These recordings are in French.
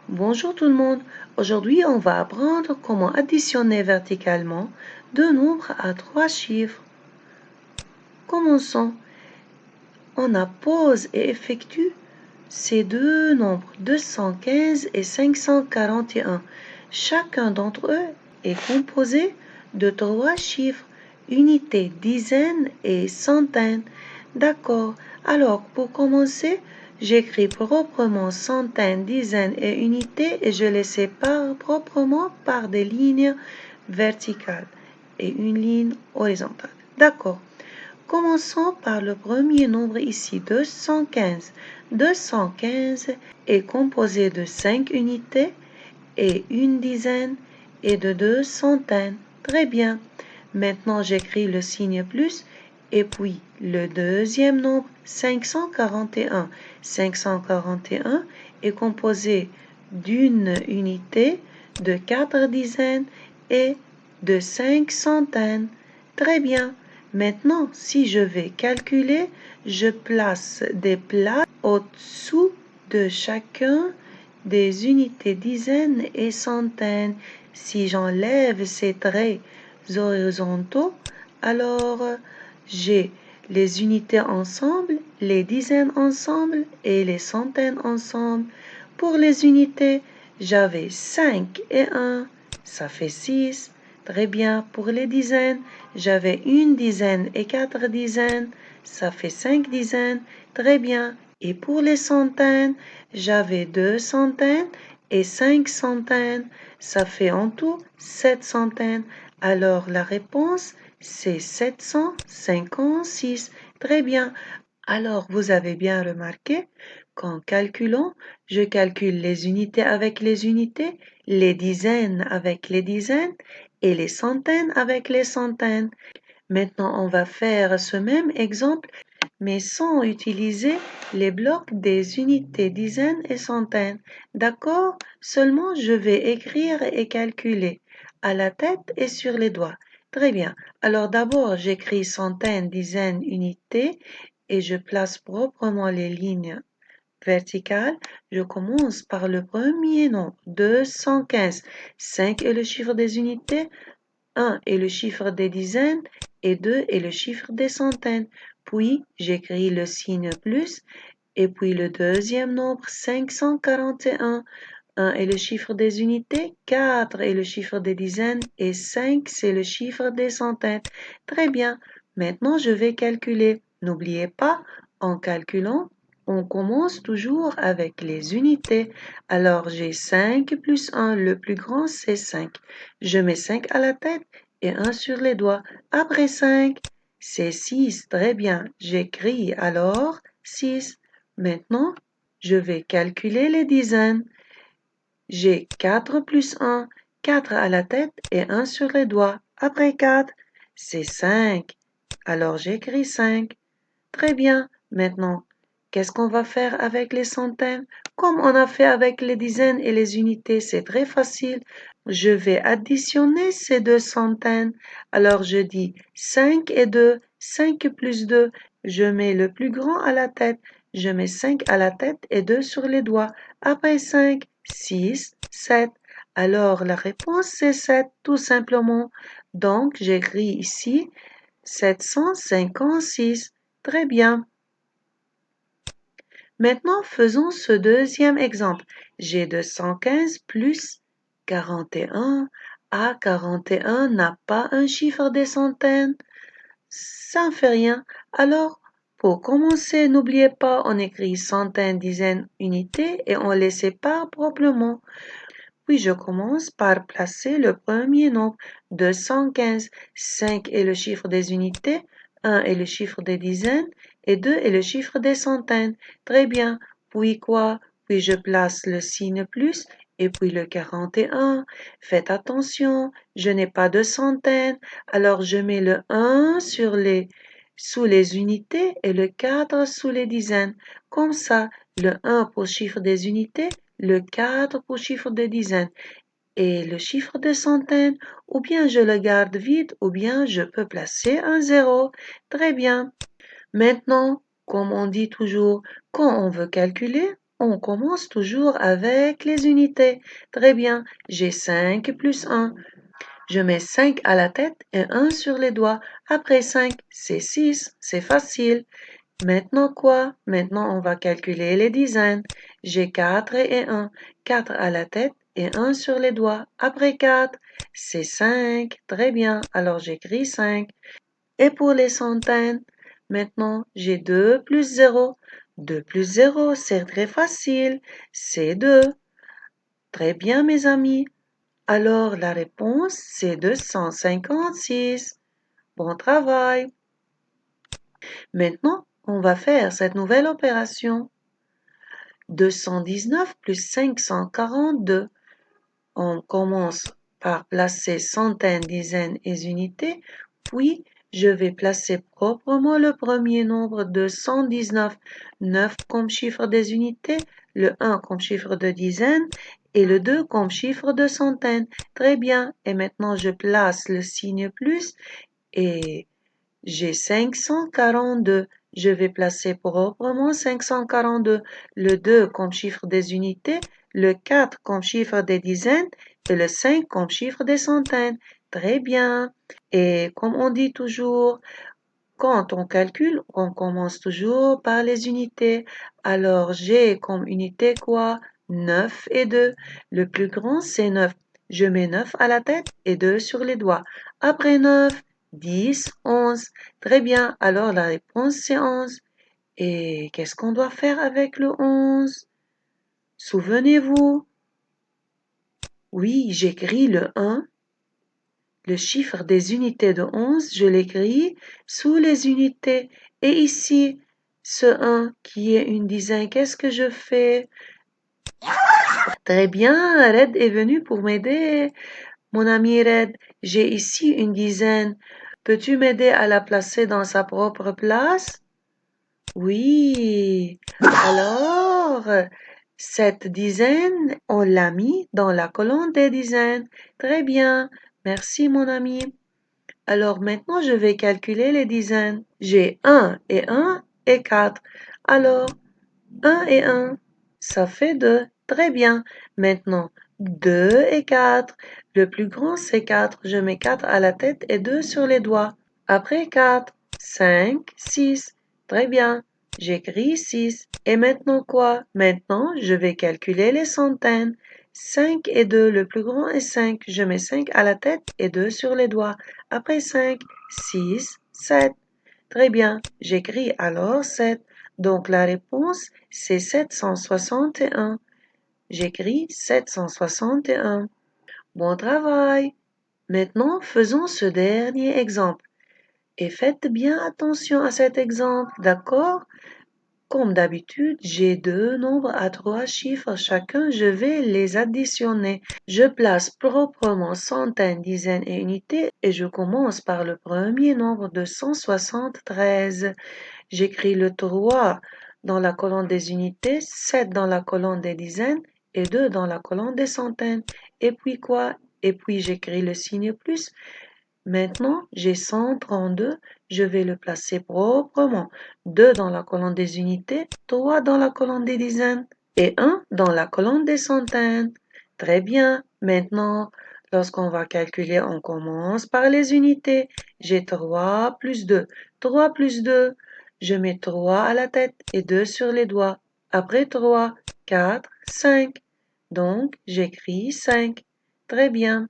Bonjour tout le monde. Aujourd'hui, on va apprendre comment additionner verticalement deux nombres à trois chiffres. Commençons. On appose et effectue ces deux nombres, 215 et 541. Chacun d'entre eux est composé de trois chiffres, unités, dizaines et centaines. D'accord. Alors, pour commencer, j'écris proprement centaines, dizaines et unités et je les sépare proprement par des lignes verticales et une ligne horizontale. D'accord. Commençons par le premier nombre ici, 215. 215 est composé de 5 unités et une dizaine et de deux centaines. Très bien. Maintenant, j'écris le signe plus et puis le deuxième nombre, 541. 541 est composé d'une unité, de 4 dizaines et de 5 centaines. Très bien. Maintenant, si je vais calculer, je place des places au-dessous de chacun des unités dizaines et centaines. Si j'enlève ces traits horizontaux, alors j'ai les unités ensemble, les dizaines ensemble et les centaines ensemble. Pour les unités, j'avais 5 et 1, ça fait 6. Très bien. Pour les dizaines, j'avais une dizaine et 4 dizaines, ça fait 5 dizaines. Très bien. Et pour les centaines, j'avais 2 centaines et 5 centaines, ça fait en tout 7 centaines. Alors la réponse, c'est 756. Très bien. Alors vous avez bien remarqué qu'en calculant, je calcule les unités avec les unités, les dizaines avec les dizaines et les centaines avec les centaines. Maintenant, on va faire ce même exemple, mais sans utiliser les blocs des unités dizaines et centaines. D'accord? Seulement, je vais écrire et calculer à la tête et sur les doigts. Très bien. Alors d'abord, j'écris centaines, dizaines, unités et je place proprement les lignes verticales. Je commence par le premier nombre, 215. 5 est le chiffre des unités, 1 est le chiffre des dizaines et 2 est le chiffre des centaines. Puis, j'écris le signe plus et puis le deuxième nombre, 541. 1 est le chiffre des unités, 4 est le chiffre des dizaines et 5 c'est le chiffre des centaines. Très bien. Maintenant, je vais calculer. N'oubliez pas, en calculant, on commence toujours avec les unités. Alors, j'ai 5 plus 1. Le plus grand, c'est 5. Je mets 5 à la tête et 1 sur les doigts. Après 5, c'est 6. Très bien. J'écris alors 6. Maintenant, je vais calculer les dizaines. J'ai 4 plus 1, 4 à la tête et 1 sur les doigts. Après 4, c'est 5. Alors j'écris 5. Très bien. Maintenant, qu'est-ce qu'on va faire avec les centaines? Comme on a fait avec les dizaines et les unités, c'est très facile. Je vais additionner ces deux centaines. Alors je dis 5 et 2, 5 plus 2. Je mets le plus grand à la tête. Je mets 5 à la tête et 2 sur les doigts. Après 5, 6, 7. Alors la réponse c'est 7 tout simplement. Donc j'écris ici 756. Très bien. Maintenant, faisons ce deuxième exemple. J'ai 215 plus 41. Ah, 41 n'a pas un chiffre des centaines. Ça ne fait rien. Alors, pour commencer, n'oubliez pas, on écrit centaines, dizaines, unités et on les sépare proprement. Puis je commence par placer le premier nombre, 215. 5 est le chiffre des unités, 1 est le chiffre des dizaines et 2 est le chiffre des centaines. Très bien. Puis quoi? Puis je place le signe plus et puis le 41. Faites attention, je n'ai pas de centaines, alors je mets le 1 sous les unités et le 4 sous les dizaines. Comme ça, le 1 pour chiffre des unités, le 4 pour chiffre de dizaines et le chiffre de centaines, ou bien je le garde vide, ou bien je peux placer un zéro. Très bien. Maintenant, comme on dit toujours, quand on veut calculer, On commence toujours avec les unités. Très bien, j'ai 5 plus 1. Je mets 5 à la tête et 1 sur les doigts. Après 5, c'est 6, c'est facile. Maintenant quoi? Maintenant on va calculer les dizaines. J'ai 4 et 1. 4 à la tête et 1 sur les doigts. Après 4, c'est 5. Très bien, alors j'écris 5. Et pour les centaines, maintenant j'ai 2 plus 0. 2 plus 0, c'est très facile, c'est 2. Très bien mes amis. Alors la réponse, c'est 256. Bon travail. Maintenant, on va faire cette nouvelle opération. 219 plus 542. On commence par placer centaines, dizaines et unités, puis je vais placer proprement le premier nombre de 119, 9 comme chiffre des unités, le 1 comme chiffre de dizaines et le 2 comme chiffre de centaines. Très bien, et maintenant je place le signe plus et j'ai 542. Je vais placer proprement 542, le 2 comme chiffre des unités, le 4 comme chiffre des dizaines et le 5 comme chiffre des centaines. Très bien. Et comme on dit toujours, quand on calcule, on commence toujours par les unités. Alors j'ai comme unité quoi? 9 et 2. Le plus grand, c'est 9. Je mets 9 à la tête et 2 sur les doigts. Après 9, 10, 11. Très bien, alors la réponse c'est 11. Et qu'est-ce qu'on doit faire avec le 11? Souvenez-vous. Oui, j'écris le 1. Le chiffre des unités de 11, je l'écris sous les unités. Et ici, ce 1 qui est une dizaine, qu'est-ce que je fais? Très bien, Red est venu pour m'aider. Mon ami Red, j'ai ici une dizaine. Peux-tu m'aider à la placer dans sa propre place? Oui. Alors, cette dizaine, on l'a mis dans la colonne des dizaines. Très bien. Merci, mon ami. Alors maintenant, je vais calculer les dizaines. J'ai 1 et 1 et 4. Alors, 1 et 1, ça fait 2. Très bien. Maintenant, 2 et 4. Le plus grand, c'est 4. Je mets 4 à la tête et 2 sur les doigts. Après 4, 5, 6. Très bien. J'écris 6. Et maintenant quoi? Maintenant, je vais calculer les centaines. 5 et 2, le plus grand est 5. Je mets 5 à la tête et 2 sur les doigts. Après 5, 6, 7. Très bien. J'écris alors 7. Donc la réponse, c'est 761. J'écris 761. Bon travail. Maintenant, faisons ce dernier exemple. Et faites bien attention à cet exemple, d'accord? Comme d'habitude, j'ai deux nombres à trois chiffres chacun, je vais les additionner. Je place proprement centaines, dizaines et unités et je commence par le premier nombre de 173. J'écris le 3 dans la colonne des unités, 7 dans la colonne des dizaines et 2 dans la colonne des centaines. Et puis quoi? Et puis j'écris le signe plus. Maintenant, j'ai 132, je vais le placer proprement. 2 dans la colonne des unités, 3 dans la colonne des dizaines et 1 dans la colonne des centaines. Très bien. Maintenant, lorsqu'on va calculer, on commence par les unités. J'ai 3 plus 2. 3 plus 2, je mets 3 à la tête et 2 sur les doigts. Après 3, 4, 5. Donc, j'écris 5. Très bien.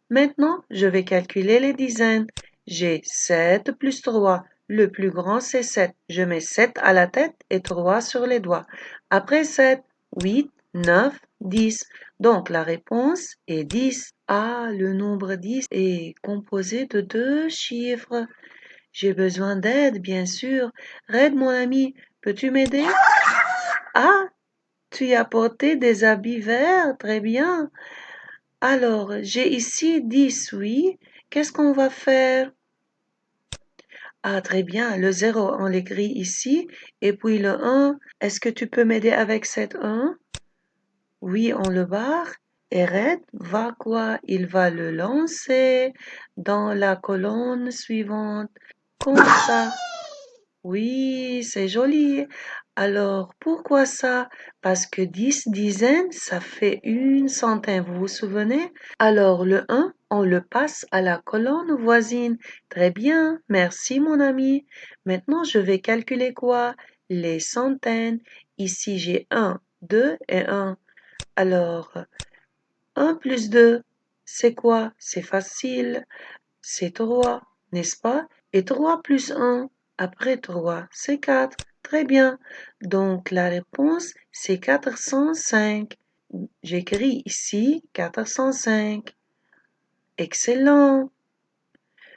Maintenant, je vais calculer les dizaines. J'ai 7 plus 3. Le plus grand, c'est 7. Je mets 7 à la tête et 3 sur les doigts. Après 7, 8, 9, 10. Donc la réponse est 10. Ah, le nombre 10 est composé de deux chiffres. J'ai besoin d'aide, bien sûr. Red, mon ami, peux-tu m'aider? Ah, tu as porté des habits verts, très bien. Alors, j'ai ici 10, oui. Qu'est-ce qu'on va faire? Ah, très bien. Le 0, on l'écrit ici. Et puis le 1, est-ce que tu peux m'aider avec cet 1? Oui, on le barre. Et Red va quoi? Il va le lancer dans la colonne suivante. Comme ça. Oui, c'est joli. Alors, pourquoi ça? Parce que 10 dizaines, ça fait une centaine, vous vous souvenez? Alors, le 1, on le passe à la colonne voisine. Très bien, merci mon ami. Maintenant, je vais calculer quoi? Les centaines. Ici, j'ai 1, 2 et 1. Alors, 1 plus 2, c'est quoi? C'est facile. C'est 3, n'est-ce pas? Et 3 plus 1, après 3, c'est 4. Très bien. Donc la réponse, c'est 405. J'écris ici 405. Excellent.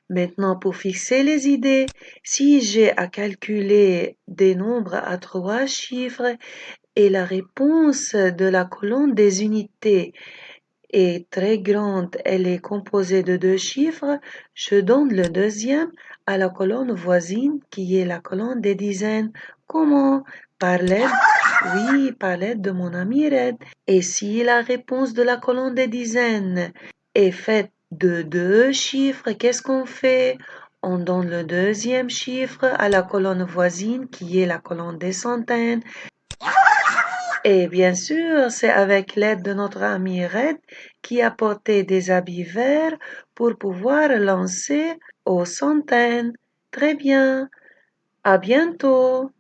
Maintenant, pour fixer les idées, si j'ai à calculer des nombres à trois chiffres et la réponse de la colonne des unités est très grande, elle est composée de deux chiffres, je donne le deuxième à la colonne voisine qui est la colonne des dizaines. Comment? Par l'aide, oui, par l'aide de mon ami Red. Et si la réponse de la colonne des dizaines est faite de deux chiffres, qu'est-ce qu'on fait? On donne le deuxième chiffre à la colonne voisine qui est la colonne des centaines. Et bien sûr, c'est avec l'aide de notre ami Red qui a porté des habits verts pour pouvoir lancer aux centaines. Très bien. À bientôt.